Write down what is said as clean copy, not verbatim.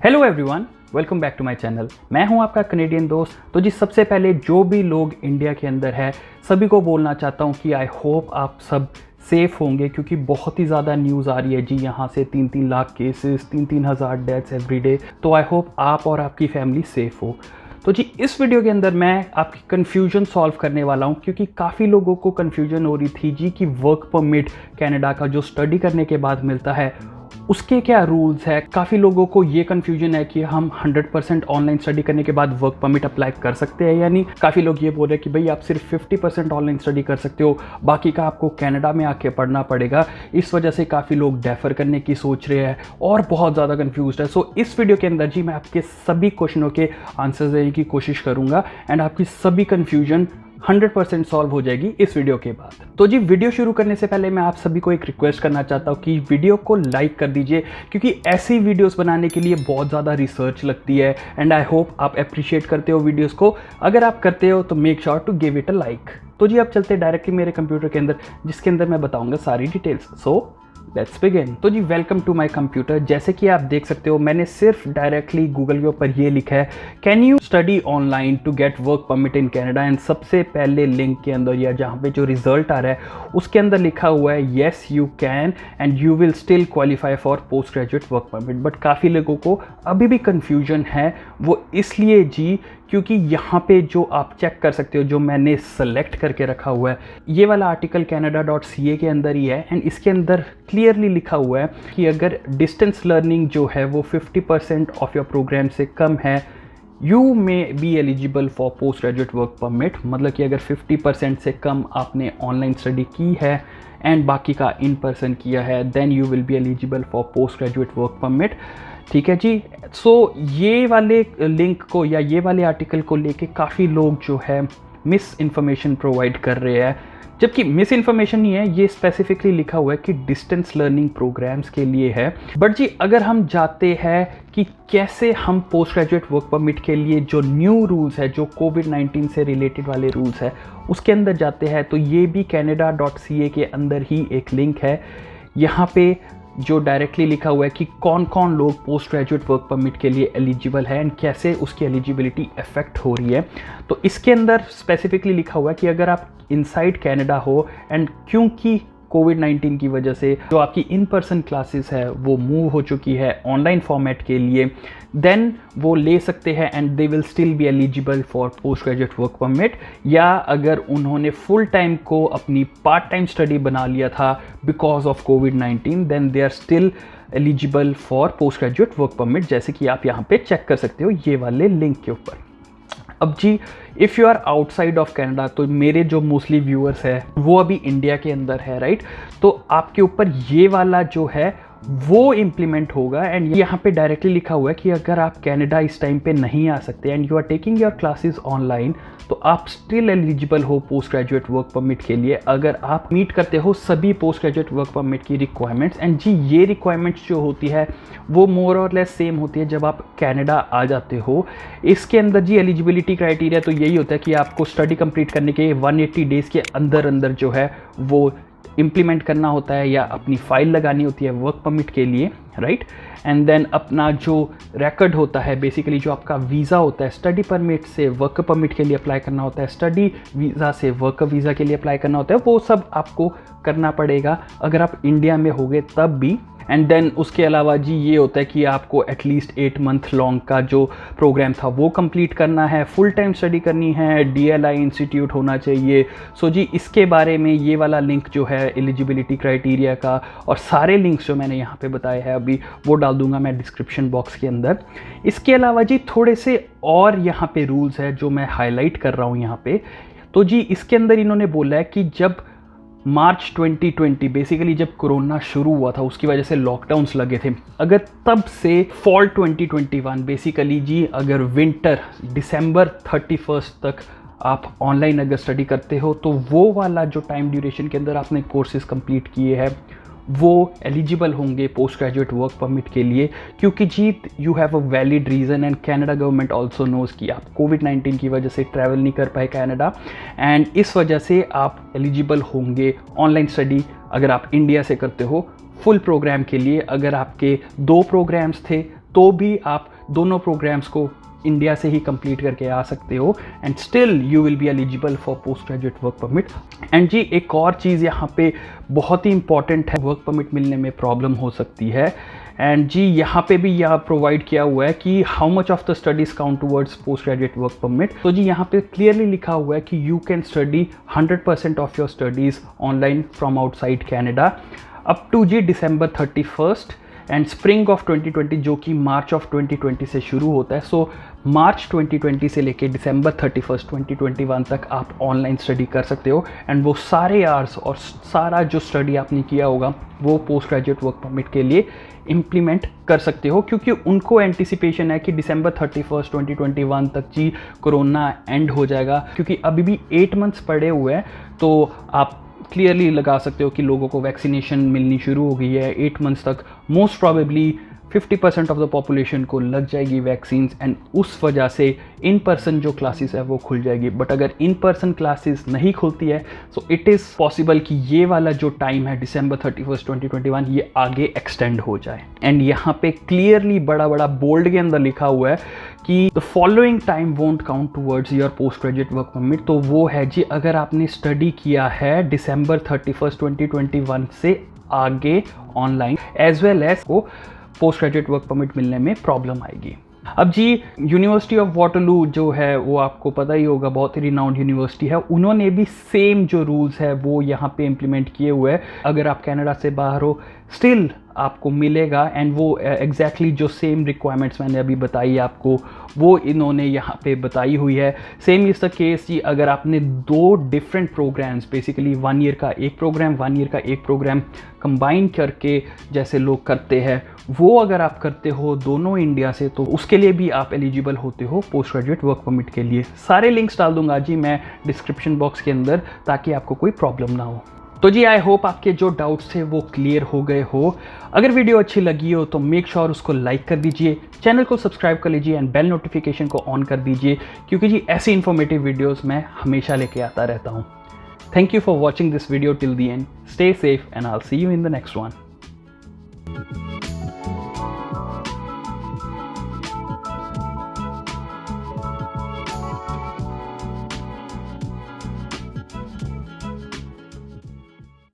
Hello everyone, welcome back to my channel. मैं हूं आपका कनेडियन दोस्त। तो जी सबसे पहले जो भी लोग इंडिया के अंदर है सभी को बोलना चाहता हूं कि आई होप आप सब सेफ़ होंगे, क्योंकि बहुत ही ज़्यादा न्यूज़ आ रही है जी यहाँ से 3-3 लाख केसेस, 3-3 हज़ार डेथ्स एवरी डे। तो आई होप आप और आपकी फैमिली सेफ़ हो। तो जी इस वीडियो के अंदर मैं आपकी कन्फ्यूजन सॉल्व करने वाला हूँ, क्योंकि काफ़ी लोगों को कन्फ्यूजन हो रही थी जी कि वर्क परमिट कनाडा का जो स्टडी करने के बाद मिलता है उसके क्या रूल्स है। काफ़ी लोगों को ये कन्फ्यूजन है कि हम 100% ऑनलाइन स्टडी करने के बाद वर्क परमिट अप्लाई कर सकते हैं या नहीं। काफ़ी लोग ये बोल रहे हैं कि भाई आप सिर्फ 50% ऑनलाइन स्टडी कर सकते हो, बाकी का आपको कनाडा में आके पढ़ना पड़ेगा। इस वजह से काफ़ी लोग डेफर करने की सोच रहे हैं और बहुत ज़्यादा कन्फ्यूज है। सो इस वीडियो के अंदर जी मैं आपके सभी क्वेश्चनों के आंसर देने की कोशिश करूँगा एंड आपकी सभी कन्फ्यूजन 100% सॉल्व हो जाएगी इस वीडियो के बाद। तो जी वीडियो शुरू करने से पहले मैं आप सभी को एक रिक्वेस्ट करना चाहता हूँ कि वीडियो को लाइक कर दीजिए, क्योंकि ऐसी वीडियोस बनाने के लिए बहुत ज़्यादा रिसर्च लगती है एंड आई होप आप अप्रिशिएट करते हो वीडियोस को। अगर आप करते हो तो make sure to give it a like. तो जी अब चलते डायरेक्टली मेरे कंप्यूटर के अंदर, जिसके अंदर मैं बताऊँगा सारी डिटेल्स। So let's begin. तो जी वेलकम टू माय कंप्यूटर। जैसे कि आप देख सकते हो मैंने सिर्फ डायरेक्टली गूगल के ऊपर ये लिखा है, can you study online to get work permit in Canada. And सबसे पहले लिंक के अंदर या जहाँ पे जो रिजल्ट आ रहा है उसके अंदर लिखा हुआ है yes you can and you will still qualify for post graduate work permit. But काफ़ी लोगों को अभी भी कन्फ्यूजन है, वो इसलिए जी क्योंकि यहाँ पे जो आप चेक कर सकते हो, जो मैंने सेलेक्ट करके रखा हुआ है, ये वाला आर्टिकल canada.ca के अंदर ही है एंड इसके अंदर क्लियरली लिखा हुआ है कि अगर डिस्टेंस लर्निंग जो है वो 50% ऑफ योर प्रोग्राम से कम है, you may be eligible for post graduate work permit. मतलब कि अगर 50% से कम आपने ऑनलाइन स्टडी की है एंड बाकी का इन पर्सन किया है, then you will be eligible for post graduate work permit. ठीक है जी। सो ये वाले लिंक को या ये वाले आर्टिकल को लेके काफ़ी लोग जो है मिस इन्फॉर्मेशन प्रोवाइड कर रहे हैं, जबकि मिस इन्फॉर्मेशन नहीं है, ये स्पेसिफिकली लिखा हुआ है कि डिस्टेंस लर्निंग प्रोग्राम्स के लिए है। बट जी अगर हम जाते हैं कि कैसे हम पोस्ट ग्रेजुएट वर्क परमिट के लिए जो न्यू रूल्स है, जो कोविड-19 से रिलेटेड वाले रूल्स है उसके अंदर जाते हैं, तो ये भी canada.ca के अंदर ही एक लिंक है। यहाँ पे जो डायरेक्टली लिखा हुआ है कि कौन कौन लोग पोस्ट ग्रेजुएट वर्क परमिट के लिए एलिजिबल है एंड कैसे उसकी एलिजिबिलिटी अफेक्ट हो रही है। तो इसके अंदर स्पेसिफिकली लिखा हुआ है कि अगर आप इनसाइड कनाडा हो एंड क्योंकि कोविड-19 की वजह से जो आपकी इन पर्सन क्लासेस है वो मूव हो चुकी है ऑनलाइन फॉर्मेट के लिए, देन वो ले सकते हैं and they will still be eligible for post graduate work permit. या अगर उन्होंने फुल टाइम को अपनी पार्ट टाइम स्टडी बना लिया था बिकॉज ऑफ कोविड-19, then they are still eligible for post graduate work permit, जैसे कि आप यहाँ पे चेक कर सकते हो ये वाले लिंक के ऊपर। अब जी if you are outside of Canada, तो मेरे जो मोस्टली व्यूअर्स है वो अभी इंडिया के अंदर है, राइट। तो आपके ऊपर ये वाला जो है वो इम्प्लीमेंट होगा एंड यहाँ पे डायरेक्टली लिखा हुआ है कि अगर आप कनाडा इस टाइम पे नहीं आ सकते and you are taking your classes online, तो आप स्टिल एलिजिबल हो पोस्ट ग्रेजुएट वर्क परमिट के लिए, अगर आप मीट करते हो सभी पोस्ट ग्रेजुएट वर्क परमिट की रिक्वायरमेंट्स। एंड जी ये रिक्वायरमेंट्स जो होती है वो मोर और लेस सेम होती है जब आप कनाडा आ जाते हो। इसके अंदर जी एलिजिबिलिटी क्राइटेरिया तो यही होता है कि आपको स्टडी कंप्लीट करने के 180 डेज़ के अंदर अंदर जो है वो इम्प्लीमेंट करना होता है या अपनी फ़ाइल लगानी होती है वर्क परमिट के लिए, राइट। एंड देन अपना जो रिकॉर्ड होता है, बेसिकली जो आपका वीज़ा होता है, स्टडी परमिट से वर्क परमिट के लिए अप्लाई करना होता है, स्टडी वीज़ा से वर्क वीज़ा के लिए अप्लाई करना होता है, वो सब आपको करना पड़ेगा अगर आप इंडिया में होगे तब भी। एंड देन उसके अलावा जी ये होता है कि आपको एटलीस्ट 8 मंथ लॉन्ग का जो प्रोग्राम था वो कंप्लीट करना है, फुल टाइम स्टडी करनी है, DLI इंस्टीट्यूट होना चाहिए। सो जी इसके बारे में ये वाला लिंक जो है एलिजिबिलिटी क्राइटेरिया का और सारे लिंक्स जो मैंने यहाँ पे बताए हैं अभी वो डाल दूंगा मैं डिस्क्रिप्शन बॉक्स के अंदर। इसके अलावा जी थोड़े से और यहाँ पे रूल्स है जो मैं हाईलाइट कर रहा हूँ यहाँ पे। तो जी इसके अंदर इन्होंने बोला है कि जब मार्च 2020 बेसिकली जब कोरोना शुरू हुआ था उसकी वजह से लॉकडाउन्स लगे थे, अगर तब से फॉल 2021 बेसिकली जी अगर विंटर दिसंबर 31 तक आप ऑनलाइन अगर स्टडी करते हो तो वो वाला जो टाइम ड्यूरेशन के अंदर आपने कोर्सेज कंप्लीट किए हैं वो एलिजिबल होंगे पोस्ट ग्रेजुएट वर्क परमिट के लिए, क्योंकि जी you have a valid reason and Canada government also knows कि आप कोविड-19 की वजह से ट्रैवल नहीं कर पाए कनाडा एंड इस वजह से आप एलिजिबल होंगे ऑनलाइन स्टडी अगर आप इंडिया से करते हो फुल प्रोग्राम के लिए। अगर आपके 2 प्रोग्राम्स थे तो भी आप दोनों प्रोग्राम्स को इंडिया से ही कंप्लीट करके आ सकते हो and still you will be eligible for post graduate work permit. And जी एक और चीज़ यहाँ पे बहुत ही इंपॉर्टेंट है, वर्क परमिट मिलने में प्रॉब्लम हो सकती है। एंड जी यहाँ पे भी यह प्रोवाइड किया हुआ है कि how much of the studies count towards post graduate work permit. तो जी यहाँ पे क्लियरली लिखा हुआ है कि you can study 100% of your studies online from outside Canada up to जी December 31st and spring of 2020 जो कि मार्च ऑफ 2020 से शुरू होता है। सो मार्च 2020 से लेके December 31st 2021 तक आप ऑनलाइन स्टडी कर सकते हो एंड वो सारे आवर्स और सारा जो स्टडी आपने किया होगा वो पोस्ट ग्रेजुएट वर्क परमिट के लिए इम्प्लीमेंट कर सकते हो, क्योंकि उनको एंटिसिपेशन है कि December 31st 2021 तक जी कोरोना एंड हो जाएगा। क्योंकि अभी भी 8 मंथ्स पड़े हुए हैं तो आप क्लियरली लगा सकते हो कि लोगों को वैक्सीनेशन मिलनी शुरू हो गई है। 8 मंथ्स तक most probably 50% of the population को लग जाएगी वैक्सीन्स एंड उस वजह से इन पर्सन जो क्लासेस है वो खुल जाएगी। बट अगर इन पर्सन क्लासेस नहीं खुलती है सो इट इज़ पॉसिबल कि ये वाला जो टाइम है December 31st 2021 ये आगे एक्सटेंड हो जाए। एंड यहाँ पे क्लियरली बड़ा बड़ा बोल्ड के अंदर लिखा हुआ है कि the following time won't count towards your post graduate work permit. तो वो है जी अगर आपने स्टडी किया है December 31st 2021 से आगे ऑनलाइन एज वेल एज को पोस्ट ग्रेजुएट वर्क परमिट मिलने में प्रॉब्लम आएगी। अब जी यूनिवर्सिटी ऑफ वाटरलू जो है वो आपको पता ही होगा, बहुत ही रिनाउंड यूनिवर्सिटी है, उन्होंने भी सेम जो रूल्स है वो यहाँ पे इम्प्लीमेंट किए हुए हैं। अगर आप कनाडा से बाहर हो स्टिल आपको मिलेगा एंड वो एग्जैक्टली जो सेम रिक्वायरमेंट्स मैंने अभी बताई आपको वो इन्होंने यहाँ पे बताई हुई है। सेम इज़ द केस जी अगर आपने 2 डिफरेंट प्रोग्राम्स बेसिकली 1 ईयर का एक प्रोग्राम 1 ईयर का एक प्रोग्राम कंबाइन करके जैसे लोग करते हैं वो अगर आप करते हो दोनों इंडिया से तो उसके लिए भी आप एलिजिबल होते हो पोस्ट ग्रेजुएट वर्क परमिट के लिए। सारे लिंक्स डाल दूंगा जी मैं डिस्क्रिप्शन बॉक्स के अंदर ताकि आपको कोई प्रॉब्लम ना हो। तो जी आई होप आपके जो डाउट्स थे वो क्लियर हो गए हो। अगर वीडियो अच्छी लगी हो तो मेक श्योर उसको लाइक कर दीजिए, चैनल को सब्सक्राइब कर लीजिए एंड बेल नोटिफिकेशन को ऑन कर दीजिए, क्योंकि जी ऐसी इन्फॉर्मेटिव वीडियोस मैं हमेशा लेके आता रहता हूँ। Thank you for watching this video till the end. Stay safe and I will see you in the next one.